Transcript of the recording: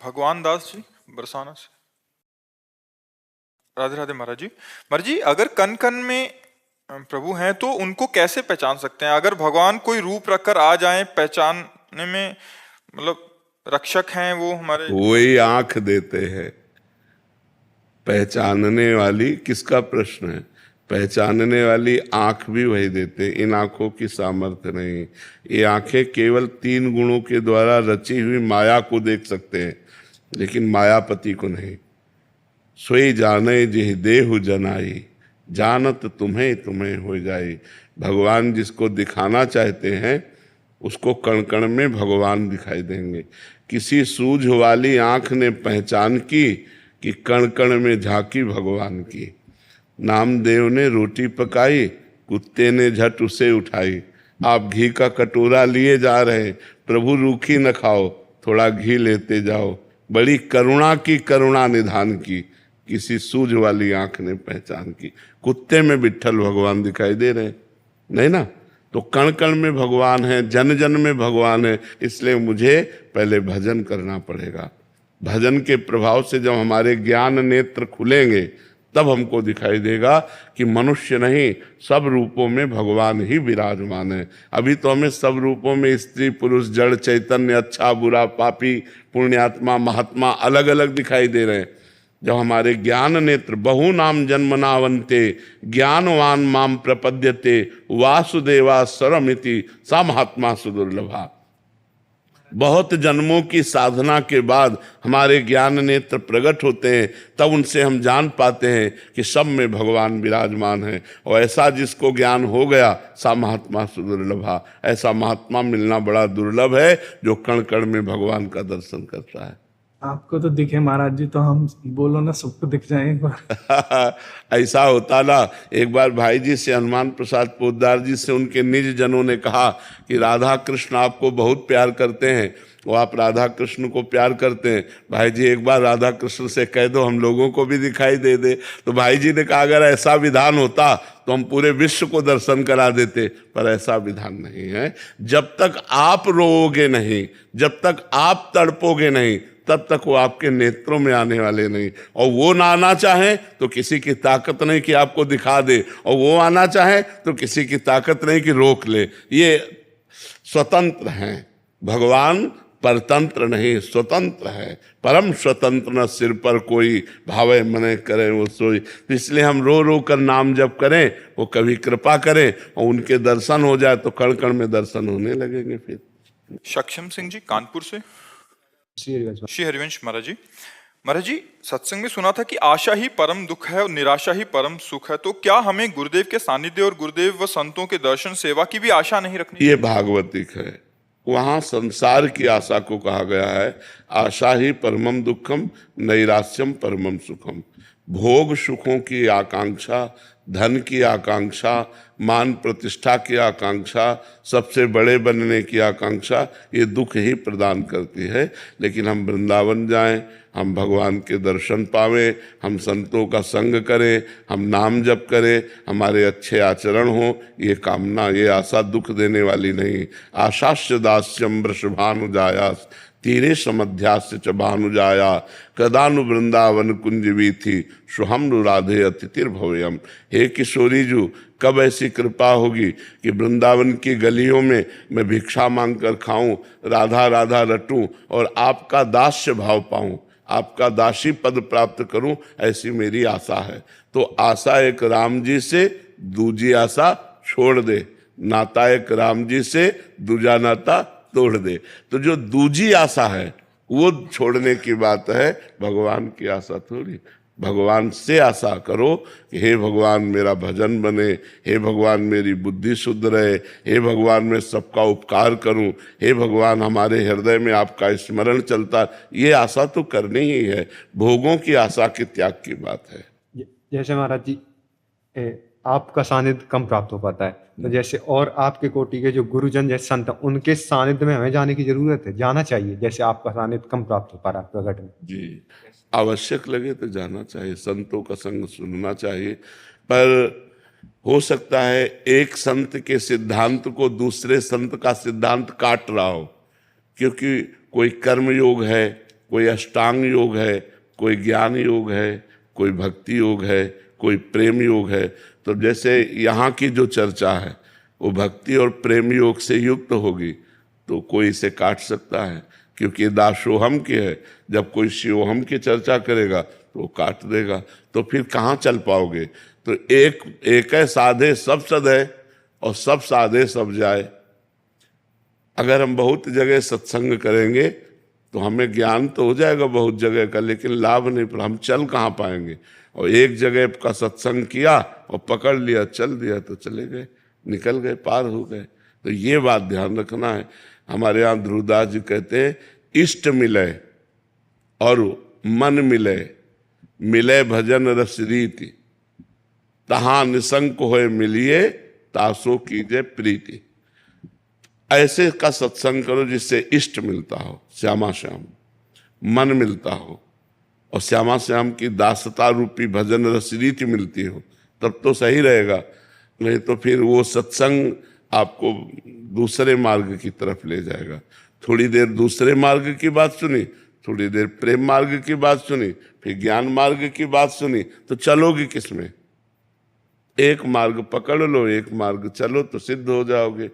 भगवान दास जी बरसाना से। राधे राधे महाराज जी। महाराज जी, अगर कण कण में प्रभु हैं तो उनको कैसे पहचान सकते हैं? अगर भगवान कोई रूप रखकर आ जाएं, पहचानने में मतलब रक्षक हैं वो हमारे। वही आंख देते हैं पहचानने वाली, किसका प्रश्न है? पहचानने वाली आंख भी वही देते। इन आंखों की सामर्थ्य नहीं। ये आंखें केवल 3 गुणों के द्वारा रची हुई माया को देख सकते हैं, लेकिन मायापति को नहीं। सोई जाने जिह देहु जनाई, जानत तुम्हें तुम्हें हो जाई। भगवान जिसको दिखाना चाहते हैं उसको कण कण में भगवान दिखाई देंगे। किसी सूझ वाली आंख ने पहचान की कि कण कण में झांकी भगवान की। नामदेव ने रोटी पकाई, कुत्ते ने झट उसे उठाई। आप घी का कटोरा लिए जा रहे, प्रभु रूखी न खाओ, थोड़ा घी लेते जाओ। बड़ी करुणा की, करुणा निधान की, किसी सूझ वाली आंख ने पहचान की। कुत्ते में विट्ठल भगवान दिखाई दे रहे नहीं ना? तो कण कण में भगवान है, जन जन में भगवान है। इसलिए मुझे पहले भजन करना पड़ेगा। भजन के प्रभाव से जब हमारे ज्ञान नेत्र खुलेंगे तब हमको दिखाई देगा कि मनुष्य नहीं, सब रूपों में भगवान ही विराजमान है। अभी तो हमें सब रूपों में स्त्री पुरुष जड़ चैतन्य, अच्छा बुरा, पापी पुण्यात्मा महात्मा अलग अलग दिखाई दे रहे हैं। जब हमारे ज्ञान नेत्र बहु नाम जन्मनावंते ज्ञानवान माम प्रपद्यते वासुदेवा सरमिति सा महात्मा सुदुर्लभा। बहुत जन्मों की साधना के बाद हमारे ज्ञान नेत्र प्रकट होते हैं, तब उनसे हम जान पाते हैं कि सब में भगवान विराजमान है। और ऐसा जिसको ज्ञान हो गया सा महात्मा सुदुर्लभा। ऐसा महात्मा मिलना बड़ा दुर्लभ है जो कण कण में भगवान का दर्शन करता है। आपको तो दिखे महाराज जी, तो हम बोलो ना सबको दिख जाए एक बार। ऐसा होता ना। एक बार भाई जी से, हनुमान प्रसाद पोद्दार जी से उनके निज जनों ने कहा कि राधा कृष्ण आपको बहुत प्यार करते हैं, वो आप राधा कृष्ण को प्यार करते हैं। भाई जी एक बार राधा कृष्ण से कह दो हम लोगों को भी दिखाई दे दे। तो भाई जी ने कहा अगर ऐसा विधान होता तो हम पूरे विश्व को दर्शन करा देते, पर ऐसा विधान नहीं है। जब तक आप रोओगे नहीं, जब तक आप तड़पोगे नहीं, तब तक वो आपके नेत्रों में आने वाले नहीं। और वो ना आना चाहे तो किसी की ताकत नहीं कि आपको दिखा दे, और वो आना चाहे तो किसी की ताकत नहीं कि रोक ले। ये स्वतंत्र हैं। भगवान परतंत्र नहीं, स्वतंत्र है। परम स्वतंत्र न सिर पर कोई, भावे मने करे वो सोई। इसलिए हम रो रो कर नाम जप करें, वो कभी कृपा करें और उनके दर्शन हो जाए तो कण कण में दर्शन होने लगेंगे। फिर सक्षम सिंह जी कानपुर से। श्री हरिवंश महाराज जी। महाराज जी, सत्संग में सुना था कि आशा ही परम दुख है और निराशा ही परम सुख है। तो क्या हमें गुरुदेव के सानिध्य और गुरुदेव व संतों के दर्शन सेवा की भी आशा नहीं रखनी? ये भागवतिक है। वहां संसार की आशा को कहा गया है आशा ही परमम दुखम नैराश्यम परमम सुखम। भोग सुखों की आकांक्षा, धन की आकांक्षा, मान प्रतिष्ठा की आकांक्षा, सबसे बड़े बनने की आकांक्षा, ये दुख ही प्रदान करती है। लेकिन हम वृंदावन जाएं, हम भगवान के दर्शन पावें, हम संतों का संग करें, हम नाम जप करें, हमारे अच्छे आचरण हो, ये कामना, ये आशा दुख देने वाली नहीं। आशास्य दास्यम वृषभानुजायास तीरे समध्यास्य च भानुजाया कदानु वृंदावन कुंज वीथी सुहम राधे अतिथिर्भवयम। हे किशोरी जू, कब ऐसी कृपा होगी कि वृंदावन की गलियों में मैं भिक्षा मांग कर खाऊं, राधा राधा रटूं और आपका दास्य भाव पाऊं, आपका दासी पद प्राप्त करूं, ऐसी मेरी आशा है। तो आशा एक राम जी से, दूजी आशा छोड़ दे। नाता एक राम जी से, दूजा नाता तोड़ दे। तो जो दूजी आशा है वो छोड़ने की बात है, भगवान की आशा थोड़ी। भगवान से आशा करो कि हे भगवान मेरा भजन बने, हे भगवान मेरी बुद्धि शुद्ध रहे, हे भगवान मैं सबका उपकार करूं, हे भगवान हमारे हृदय में आपका स्मरण चलता। ये आशा तो करनी ही है। भोगों की आशा के त्याग की बात है। जैसे महाराज जी आपका सानिध्य कम प्राप्त हो पाता है, तो जैसे और आपके कोटि के जो गुरुजन जैसे संत, उनके सानिध्य में हमें जाने की जरूरत है, जाना चाहिए। जैसे आपका सानिध्य कम प्राप्त हो पा रहा है प्रकट में। जी, आवश्यक लगे तो जाना चाहिए, संतों का संग सुनना चाहिए। पर हो सकता है एक संत के सिद्धांत को दूसरे संत का सिद्धांत काट रहा हो, क्योंकि कोई कर्मयोग है, कोई अष्टांग योग है, कोई ज्ञान योग है, कोई भक्ति योग है, कोई प्रेम योग है। तो जैसे यहाँ की जो चर्चा है वो भक्ति और प्रेम योग से युक्त होगी तो कोई इसे काट सकता है, क्योंकि दासोहम की है। जब कोई शिवोहम की चर्चा करेगा तो वो काट देगा, तो फिर कहाँ चल पाओगे। तो एक है साधे सब सद है और सब साधे सब जाए। अगर हम बहुत जगह सत्संग करेंगे तो हमें ज्ञान तो हो जाएगा बहुत जगह का, लेकिन लाभ नहीं, पर हम चल कहाँ पाएंगे। और एक जगह का सत्संग किया और पकड़ लिया, चल दिया तो चले गए, निकल गए, पार हो गए। तो ये बात ध्यान रखना है। हमारे यहाँ ध्रुवदास जी कहते हैं, इष्ट मिले और मन मिले, मिले भजन रस रीति, तहाँ निसंक होए मिलिए, तासो कीजे प्रीति। ऐसे का सत्संग करो जिससे इष्ट मिलता हो, श्यामा श्याम, मन मिलता हो और श्यामा श्याम की दासता रूपी भजन रस रीति मिलती हो, तब तो सही रहेगा। नहीं तो फिर वो सत्संग आपको दूसरे मार्ग की तरफ ले जाएगा। थोड़ी देर दूसरे मार्ग की बात सुनी, थोड़ी देर प्रेम मार्ग की बात सुनी, फिर ज्ञान मार्ग की बात सुनी, तो चलोगी किसमें। एक मार्ग पकड़ लो, एक मार्ग चलो तो सिद्ध हो जाओगे।